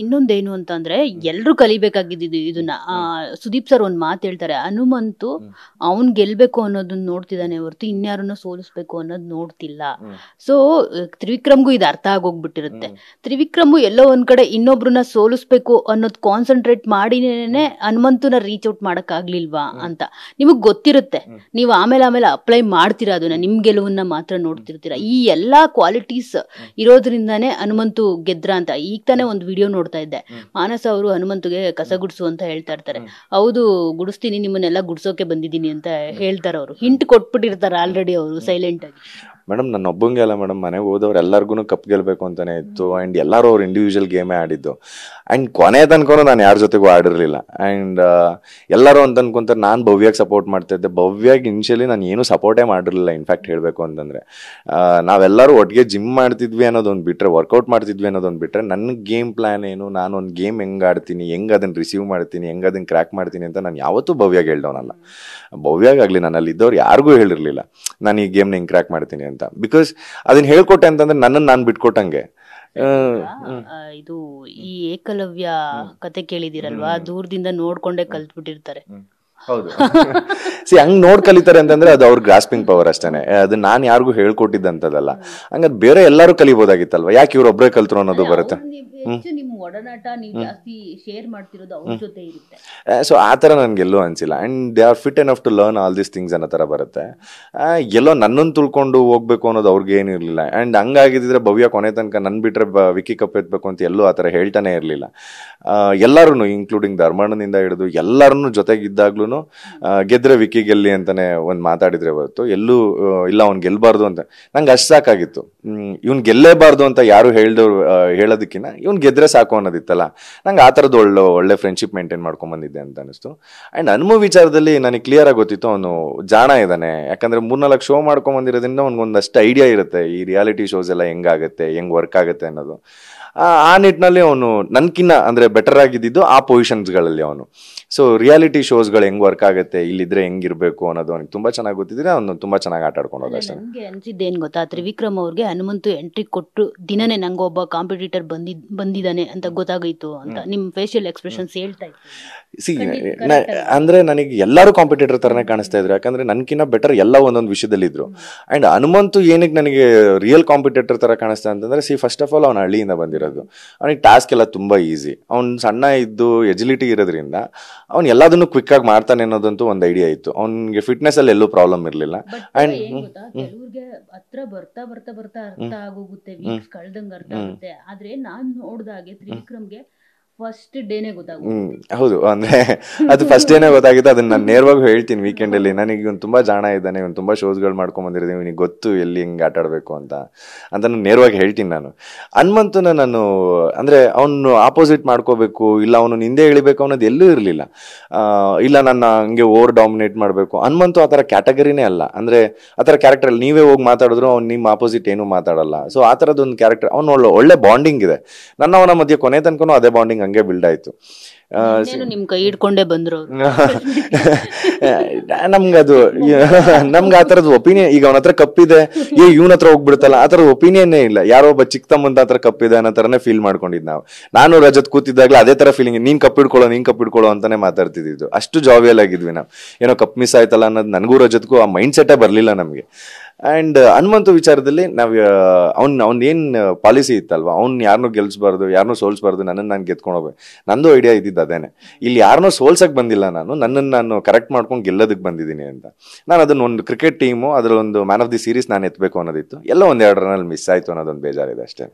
ಇನ್ನೊಂದೇನು ಅಂತಂದ್ರೆ ಎಲ್ರು ಕಲಿಬೇಕಾಗಿದ್ದು ಇದನ್ನ. ಸುದೀಪ್ ಸರ್ ಒಂದ್ ಮಾತು ಹೇಳ್ತಾರೆ, ಹನುಮಂತು ಅವ್ನ್ ಗೆಲ್ಬೇಕು ಅನ್ನೋದನ್ನ ನೋಡ್ತಿದ್ದಾನೆ ಹೊರತು ಇನ್ಯಾರನ್ನ ಸೋಲಿಸ್ಬೇಕು ಅನ್ನೋದು ನೋಡ್ತಿಲ್ಲ. ಸೊ ತ್ರಿವಿಕ್ರಮ್ಗೂ ಇದು ಅರ್ಥ ಆಗೋಗ್ಬಿಟ್ಟಿರುತ್ತೆ. ತ್ರಿವಿಕ್ರಮು ಎಲ್ಲೋ ಒಂದ್ ಕಡೆ ಇನ್ನೊಬ್ರನ್ನ ಸೋಲಿಸ್ಬೇಕು ಅನ್ನೋದು ಕಾನ್ಸಂಟ್ರೇಟ್ ಮಾಡಿನೇ ಹನುಮಂತನ ರೀಚ್ ಔಟ್ ಮಾಡಕ್ ಆಗ್ಲಿಲ್ವಾ ಅಂತ ನಿಮಗ್ ಗೊತ್ತಿರುತ್ತೆ. ನೀವು ಆಮೇಲೆ ಅಪ್ಲೈ ಮಾಡ್ತೀರಾ, ಅದನ್ನ ನಿಮ್ ಗೆಲುವನ್ನ ಮಾತ್ರ ನೋಡ್ತಿರ್ತೀರಾ. ಈ ಎಲ್ಲಾ ಕ್ವಾಲಿಟೀಸ್ ಇರೋದ್ರಿಂದಾನೇ ಹನುಮಂತು ಗೆದ್ರ ಅಂತ. ಈಗ ತಾನೇ ಒಂದು ವಿಡಿಯೋ ನೋಡ್ತಾ ಇದ್ದೆ, ಮಾನಸ ಅವರು ಹನುಮಂತುಗೆ ಕಸ ಗುಡ್ಸು ಅಂತ ಹೇಳ್ತಾ ಇರ್ತಾರೆ. ಹೌದು ಗುಡಿಸ್ತೀನಿ, ನಿಮ್ಮನ್ನೆಲ್ಲ ಗುಡ್ಸೋಕೆ ಬಂದಿದ್ದೀನಿ ಅಂತ ಹೇಳ್ತಾರೆ. ಅವರು ಹಿಂಟ್ ಕೊಟ್ಬಿಟ್ಟಿರ್ತಾರೆ ಆಲ್ರೆಡಿ ಅವರು ಸೈಲೆಂಟ್ ಆಗಿ. ಮೇಡಮ್ ನನ್ನ ಒಬ್ಬಂಗೆ ಅಲ್ಲ ಮೇಡಮ್, ಮನೆಗೆ ಹೋದವ್ರು ಎಲ್ಲರಿಗೂ ಕಪ್ ಗೆಲ್ಬೇಕು ಅಂತಾನೆ ಇತ್ತು. ಆ್ಯಂಡ್ ಎಲ್ಲರೂ ಅವ್ರು ಇಂಡಿವಿಜುವಲ್ ಗೇಮೇ ಆಡಿದ್ದು. ಆ್ಯಂಡ್ ಕೊನೆ ತನಕ ನಾನು ಯಾರ ಜೊತೆಗೂ ಆಡಿರಲಿಲ್ಲ. ಆ್ಯಂಡ್ ಎಲ್ಲರೂ ಅಂತ ಅನ್ಕೊಂತಾರೆ ನಾನು ಭವ್ಯಾಗೆ ಸಪೋರ್ಟ್ ಮಾಡ್ತಾ ಇದ್ದೆ. ಭವ್ಯಾಗೆ ಇನಿಷಿಯಲಿ ನಾನು ಏನೂ ಸಪೋರ್ಟೇ ಮಾಡಿರಲಿಲ್ಲ. ಇನ್ಫ್ಯಾಕ್ಟ್ ಹೇಳಬೇಕು ಅಂತಂದರೆ ನಾವೆಲ್ಲರೂ ಒಟ್ಟಿಗೆ ಜಿಮ್ ಮಾಡ್ತಿದ್ವಿ ಅನ್ನೋದೊಂದು ಬಿಟ್ಟರೆ, ವರ್ಕೌಟ್ ಮಾಡ್ತಿದ್ವಿ ಅನ್ನೋದೊಂದು ಬಿಟ್ಟರೆ, ನನ್ನ ಗೇಮ್ ಪ್ಲ್ಯಾನ್ ಏನು, ನಾನು ಒಂದು ಗೇಮ್ ಹೆಂಗೆ ಆಡ್ತೀನಿ, ಹೆಂಗೆ ಅದನ್ನು ರಿಸೀವ್ ಮಾಡ್ತೀನಿ, ಹೆಂಗೆ ಅದನ್ನು ಕ್ರ್ಯಾಕ್ ಮಾಡ್ತೀನಿ ಅಂತ ನಾನು ಯಾವತ್ತೂ ಭವ್ಯಾಗೆ ಹೇಳ್ದವನಲ್ಲ. ಭವ್ಯಾಗಾಗಲಿ ನನ್ನಲ್ಲಿ ಇದ್ದವ್ರು ಯಾರಿಗೂ ಹೇಳಿರಲಿಲ್ಲ ನಾನು ಈ ಗೇಮ್ನ ಹೆಂಗೆ ಕ್ರ್ಯಾಕ್ ಮಾಡ್ತೀನಿ ಅಂತ. ಬಿಕಾಸ್ ಅದನ್ನ ಹೇಳ್ಕೊಟ್ಟೆ ಅಂತಂದ್ರೆ ನನ್ನನ್ನು ನಾನು ಬಿಟ್ಕೊಟ್ಟಂಗೆ. ಇದು ಈ ಏಕಲವ್ಯ ಕತೆ ಕೇಳಿದಿರಲ್ವಾ, ದೂರದಿಂದ ನೋಡ್ಕೊಂಡೇ ಕಲ್ತ್ಬಿಟ್ಟಿರ್ತಾರೆ. ಹೌದು, ಹಂಗ್ ನೋಡ್ ಕಲಿತಾರೆ ಅಂತಂದ್ರೆ ಅದು ಅವ್ರ ಗ್ರಾಸ್ಪಿಂಗ್ ಪವರ್ ಅಷ್ಟೇನೆ. ಅದು ನಾನು ಯಾರಿಗೂ ಹೇಳ್ಕೊಟ್ಟಿದ್ದಂತದಲ್ಲ. ಹಂಗಾದ್ರೆ ಬೇರೆ ಎಲ್ಲರೂ ಕಲಿಬೋದಾಗಿತ್ತಲ್ವಾ, ಯಾಕೆ ಇವ್ರು ಒಬ್ಬರೇ ಕಲ್ತ್ರು ಅನ್ನೋದು ಬರುತ್ತೆ. ಸೊ ಆ ಥರ ನನ್ಗೆಲ್ಲೂ ಅನ್ಸಿಲ್ಲ. And they are fit enough to learn all these things ಅನ್ನೋ ಥರ ಬರುತ್ತೆ. ಎಲ್ಲೋ ನನ್ನನ್ನು ತುಳ್ಕೊಂಡು ಹೋಗ್ಬೇಕು ಅನ್ನೋದು ಅವ್ರಿಗೆ ಏನಿರಲಿಲ್ಲ. ಅಂಡ್ ಹಂಗಾಗಿದ್ರೆ ಭವ್ಯ ಕೊನೆ ತನಕ ನನ್ ಬಿಟ್ರೆ ವಿಕ್ಕಿ ಕಪ್ ಎತ್ಬೇಕು ಅಂತ ಎಲ್ಲೂ ಆ ಥರ ಹೇಳ್ತಾನೆ ಇರಲಿಲ್ಲ. ಎಲ್ಲರೂ ಇನ್ಕ್ಲೂಡಿಂಗ್ ಧರ್ಮಣ್ಣನಿಂದ ಹಿಡಿದು ಎಲ್ಲರನ್ನು ಜೊತೆಗಿದ್ದಾಗ್ಲೂ ಗೆದ್ರೆ ವಿಕ್ಕಿ ಗೆಲ್ಲಿ ಅಂತಾನೆ ಒಂದ್ ಮಾತಾಡಿದ್ರೆ ಹೊರತು ಎಲ್ಲೂ ಇಲ್ಲ ಅವ್ನ್ ಗೆಲ್ಬಾರ್ದು ಅಂತ. ನಂಗೆ ಅಷ್ಟು ಸಾಕಾಗಿತ್ತು. ಇವ್ನ್ ಗೆಲ್ಲೇಬಾರ್ದು ಅಂತ ಯಾರು ಹೇಳೋದಕ್ಕಿಂತ ಇವ್ನ್ ಗೆದ್ರೆ ಸಾಕು ಅನ್ನೋದಿತ್ತಲ್ಲ. ನಂಗೆ ಆ ಥರದ್ದು ಒಳ್ಳೆ ಫ್ರೆಂಡ್ಶಿಪ್ ಮೇಂಟೈನ್ ಮಾಡ್ಕೊಂಡ್ ಬಂದಿದ್ದೆ ಅಂತ ಅನಿಸ್ತು. ಅಂಡ್ ಹನುಮ ವಿಚಾರದಲ್ಲಿ ನನಗೆ ಕ್ಲಿಯರ್ ಆಗಿ ಗೊತ್ತಿತ್ತು ಅವನು ಜಾಣ ಇದ್ದಾನೆ. ಯಾಕಂದ್ರೆ 3-4 ಶೋ ಮಾಡ್ಕೊಂಡ್ ಬಂದಿರೋದ್ರಿಂದ ಅವ್ನಿಗೊಂದಷ್ಟು ಐಡಿಯಾ ಇರುತ್ತೆ ಈ ರಿಯಾಲಿಟಿ ಶೋಸ್ ಎಲ್ಲ ಹೆಂಗಾಗತ್ತೆ, ಹೆಂಗ್ ವರ್ಕ್ ಆಗುತ್ತೆ ಅನ್ನೋದು. ಆ ನಿಟ್ಟಿನಲ್ಲಿ ಅವನು ನನ್ಕಿನ್ನ ಅಂದ್ರೆ ಬೆಟರ್ ಆಗಿದ್ದು ಆ ಪೊಸಿಷನ್ಸ್ಗಳಲ್ಲಿ ಅವನು. ಸೊ ರಿಯಾಲಿಟಿ ಶೋಸ್ಗಳು ಹೆಂಗ್ ವರ್ಕ್ ಆಗುತ್ತೆ, ಇಲ್ಲಿದ್ರೆ ಹೆಂಗಿರ್ಬೇಕು ಅನ್ನೋದು ಅವ್ನಿಗೆ ತುಂಬಾ ಚೆನ್ನಾಗಿ ಗೊತ್ತಿದ್ರೆ ಅವನು ತುಂಬಾ ಚೆನ್ನಾಗಿ ಆಟ ಆಡ್ಕೊಂಡು ಹೋದ ಅಷ್ಟೇ. ನನಗೆ ಅನ್ಸಿದ್ದೇನ್ ಗೊತ್ತಾ, ತ್ರಿವಿಕ್ರಮ್ ಅವ್ರಿಗೆ ಹನುಮಂತು ಎಂಟ್ರಿ ಕೊಟ್ಟು ದಿನನೇ ನಂಗೆ ಒಬ್ಬ ಕಾಂಪಿಟೇಟರ್ ಬಂದಿದ್ದಾನೆ ಅಂತ ಗೊತ್ತಾಗೋಯ್ತು ಅಂತ ನಿಮ್ ಫೇಶಿಯಲ್ ಎಕ್ಸ್ಪ್ರೆಷನ್ಸ್ ಹೇಳ್ತಾ ಇತ್ತು. ಅಂದ್ರೆ ನನಗೆ ಎಲ್ಲರೂ ಕಾಂಪಿಟೇಟರ್ ತರನೇ ಕಾಣಿಸ್ತಾ ಇದ್ರು. ಯಾಕಂದ್ರೆ ನನ್ಕಿನ್ನ ಬೆಟರ್ ಎಲ್ಲ ಒಂದೊಂದು ವಿಷಯದಲ್ಲಿ ಇದ್ರು. ಅಂಡ್ ಹನುಮಂತು ಏನಕ್ಕೆ ನನಗೆ ರಿಯಲ್ ಕಾಂಪಿಟೇಟರ್ ತರ ಕಾಣಿಸ್ತಾ ಅಂತಂದ್ರೆ, ಫಸ್ಟ್ ಆಫ್ ಆಲ್ ಅವ್ನ ಹಳ್ಳಿಯಿಂದ ಬಂದಿರೋದು. ಅವನಿಗೆ ಟಾಸ್ಕ್ ಎಲ್ಲ ತುಂಬಾ ಈಸಿ. ಅವ್ನು ಸಣ್ಣ ಇದ್ದು ಎಜಿಲಿಟಿ ಇರೋದ್ರಿಂದ ಅವ್ನು ಎಲ್ಲದನ್ನು ಕ್ವಿಕ್ ಆಗಿ ಮಾಡ್ತಾನೆ ಅನ್ನೋದಂತೂ ಒಂದು ಐಡಿಯಾ ಇತ್ತು. ಅವ್ನಿಗೆ ಫಿಟ್ನೆಸ್ ಅಲ್ಲಿ ಎಲ್ಲೂ ಪ್ರಾಬ್ಲಮ್ ಇರ್ಲಿಲ್ಲ. ಅಂಡ್ ಕೆಲವ್ರಿಗೆ ಹತ್ರ ಬರ್ತಾ ಅರ್ಥ ಆಗೋಗುತ್ತೆ, ವೀಕ್ಸ್ ಕಳ್ದಂಗ ಅರ್ಥ ಆಗುತ್ತೆ. ಆದ್ರೆ ನಾನ್ ನೋಡ್ದಾಗೆ ತ್ರಿವಿಕ್ರಮ್ಗೆ ಫಸ್ಟ್ ಡೇನೆ ಗೊತ್ತಾಗುತ್ತೆ. ಹೌದು, ಅಂದ್ರೆ ಅದು ಫಸ್ಟ್ ಡೇನೆ ಗೊತ್ತಾಗಿತ್ತು. ಅದನ್ನ ನಾನು ನೇರವಾಗಿ ಹೇಳ್ತೀನಿ ವೀಕೆಂಡ್ ಅಲ್ಲಿ. ನನಗೆ ಇವನು ತುಂಬಾ ಜಾಣ ಇದ್ದಾನೆ, ಇವನು ತುಂಬಾ ಶೋಸ್ಗಳು ಮಾಡ್ಕೊಂಡ್ ಬಂದಿರೋದು, ಇವನಿಗೆ ಗೊತ್ತು ಎಲ್ಲಿ ಹೆಂಗ್ ಆಟ ಆಡ್ಬೇಕು ಅಂತ ನಾನು ನೇರವಾಗಿ ಹೇಳ್ತೀನಿ. ನಾನು ಹನುಮಂತನ ನಾನು ಅಂದ್ರೆ ಅವನು ಆಪೋಸಿಟ್ ಮಾಡ್ಕೋಬೇಕು, ಇಲ್ಲ ಅವನು ಹಿಂದೆ ಇಳಿಬೇಕು ಅನ್ನೋದು ಎಲ್ಲೂ ಇರಲಿಲ್ಲ. ಇಲ್ಲ ನನ್ನ ಹಂಗೆ ಓವರ್ ಡಾಮಿನೇಟ್ ಮಾಡಬೇಕು, ಹನುಮಂತು ಆ ಥರ ಕ್ಯಾಟಗರಿನೇ ಅಲ್ಲ. ಅಂದ್ರೆ ಆ ಥರ ಕ್ಯಾರೆಕ್ಟರ್ ಅಲ್ಲಿ ನೀವೇ ಹೋಗಿ ಮಾತಾಡಿದ್ರು ಅವ್ನು ನಿಮ್ಮ ಆಪೋಸಿಟ್ ಏನು ಮಾತಾಡಲ್ಲ. ಸೊ ಆ ಥರದೊಂದು ಕ್ಯಾರೆಕ್ಟರ್. ಅವ್ನು ಒಳ್ಳೆ ಬಾಂಡಿಂಗ್ ಇದೆ. ಅವನ ಮಧ್ಯೆ ಕೊನೆ ತನಕನೂ ಅದೇ ಬಾಂಡಿಂಗ್ ಹಂಗೆ ಬಿಲ್ಡ್ ಆಯ್ತು. ನಿಮ್ ಕೈ ಹಿಡ್ಕೊಂಡೇ ಬಂದ್ರು ನಮ್ಗದು ನಮ್ಗೆ ಆ ತರದ ಒಪಿನಿಯನ್. ಈಗ ಅವನ ಹತ್ರ ಕಪ್ಪಿದೆ, ಇವನ ಹತ್ರ ಹೋಗ್ಬಿಡುತ್ತಲ್ಲ, ಆ ತರದ ಒಪಿನಿಯನ್ನೇ ಇಲ್ಲ. ಯಾರೋ ಒಬ್ಬ ಚಿಕ್ಕ ತಮ್ಮಂತ ಹತ್ರ ಕಪ್ಪಿದೆ ಅನ್ನೋ ತರನೇ ಫೀಲ್ ಮಾಡ್ಕೊಂಡಿದ್ ನಾವು. ನಾನು ರಜತ್ ಕೂತಿದ್ದಾಗ್ಲೂ ಅದೇ ತರ ಫೀಲಿಂಗ್, ನೀನ್ ಕಪ್ಪಿಡ್ಕೊಳ್ಳೋ ಅಂತಾನೆ ಮಾತಾಡ್ತಿದ್ದು. ಅಷ್ಟು ಜಾವಿಯಲ್ ಆಗಿದ್ವಿ ನಾವು. ಏನೋ ಕಪ್ ಮಿಸ್ ಆಯ್ತಲ್ಲ ಅನ್ನೋದು ನನಗೂ ರಜತ್ಗೂ ಆ ಮೈಂಡ್ ಸೆಟ್ಟೇ ಬರ್ಲಿಲ್ಲ ನಮ್ಗೆ. ಅಂಡ್ ಹನುಮಂತು ವಿಚಾರದಲ್ಲಿ ನಾವು ಅವ್ನ್ ಏನ್ ಪಾಲಿಸಿ ಇತ್ತಲ್ವಾ, ಅವ್ನ್ ಯಾರನ್ನೂ ಗೆಲ್ಸ್ಬಾರ್ದು, ಯಾರನ್ನೂ ಸೋಲ್ಸ್ಬಾರ್ದು, ನನ್ನನ್ನು ನಾನು ಗೆದ್ಕೊಂಡು ಹೋಗ್ಬೇಕು. ನಂದು ಐಡಿಯಾ ಇದ್ದಿದ್ದು ಅದೇನೆ. ಇಲ್ಲಿ ಯಾರನ್ನೂ ಸೋಲ್ಸಕ್ ಬಂದಿಲ್ಲ, ನನ್ನನ್ನು ನಾನು ಕರೆಕ್ಟ್ ಮಾಡ್ಕೊಂಡು ಗೆಲ್ಲೋದಕ್ಕೆ ಬಂದಿದ್ದೀನಿ ಅಂತ. ನಾನು ಅದನ್ನ ಒಂದು ಕ್ರಿಕೆಟ್ ಟೀಮು ಅದ್ರ ಒಂದು ಮ್ಯಾನ್ ಆಫ್ ದಿ ಸೀರೀಸ್ ನಾನು ಎತ್ತಬೇಕು ಅನ್ನೋದಿತ್ತು. ಎಲ್ಲ 1-2 ರನ್ನಲ್ಲಿ ಮಿಸ್ ಆಯ್ತು ಅನ್ನೋದೊಂದು ಬೇಜಾರಿದೆ ಅಷ್ಟೇ.